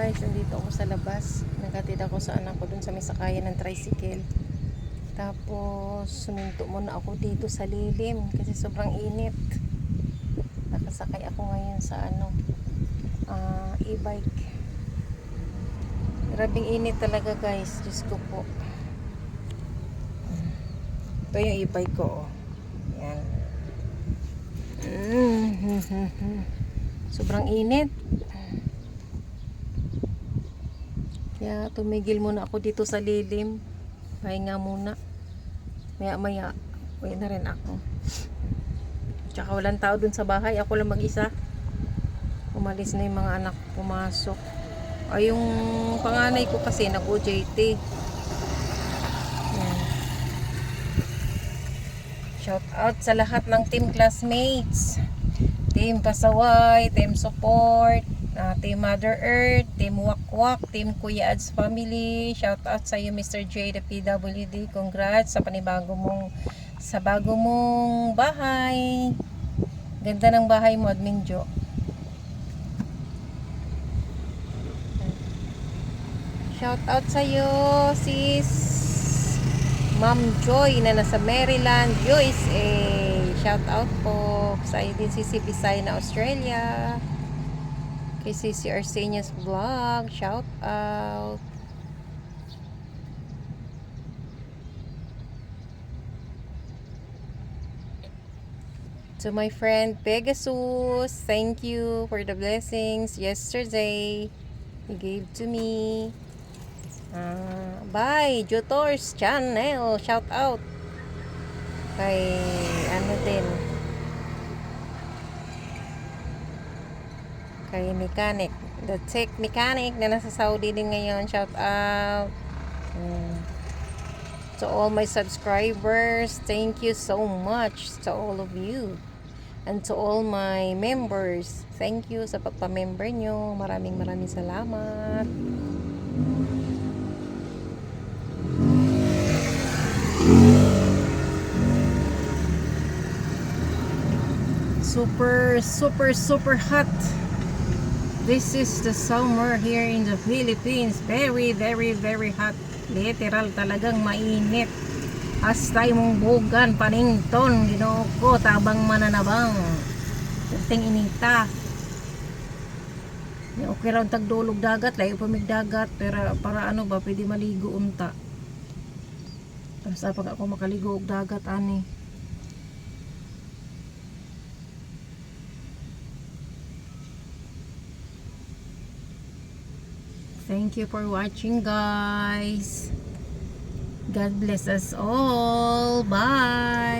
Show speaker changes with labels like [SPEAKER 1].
[SPEAKER 1] guys, nandito ako sa labas. Naghatid ako sa anak ko dun sa may sakayan ng tricycle. Tapos suminto muna ako dito sa lilim kasi sobrang init. Nakasakay ako ngayon sa e-bike. Grabing init talaga guys, Diyos ko po. Ito yung e-bike ko, oh. Yan. Sobrang init. Kaya tumigil muna ako dito sa lilim. Pahinga muna. Maya uwi na rin ako. Tsaka walang tao dun sa bahay. Ako lang mag-isa. Umalis na yung mga anak pumasok. Ay, yung panganay ko kasi nag-OJT. Yan. Shout out sa lahat ng team classmates. Team Pasaway, Team Support, Team Mother Earth, Team Wakwak, Team Kuya Ads Family. Shout out sa iyo Mr. J, the PWD. Congrats sa bago mong bahay. Ganda ng bahay mo, Admin Jo. Shout out sa iyo sis Ma'am Joy na nasa Maryland, USA. Shout out po sa iyo din si Bisay na Australia. Kay Sisi Arsenia's Vlog, shout out. To my friend Pegasus, thank you for the blessings yesterday you gave to me. Bye, Jotors Channel, shout out. Kay din, kay Mechanic, the Tech Mechanic na nasa Saudi din ngayon, shout out. To all my subscribers, thank you so much to all of you. And to all my members, thank you sa pagpa-member nyo. Maraming salamat. Super hot. This is the summer here in the Philippines. Very hot. Literal talagang mainit. Hastay mong bugan panington, Ginoo ko tabang mananabang. Ting inita. Okay ra tagdulog dagat, layo pa mig dagat, pero para ano ba pwede maligo unta. Tapos pag ako makaligo og dagat ani. Thank you for watching, guys. God bless us all. Bye.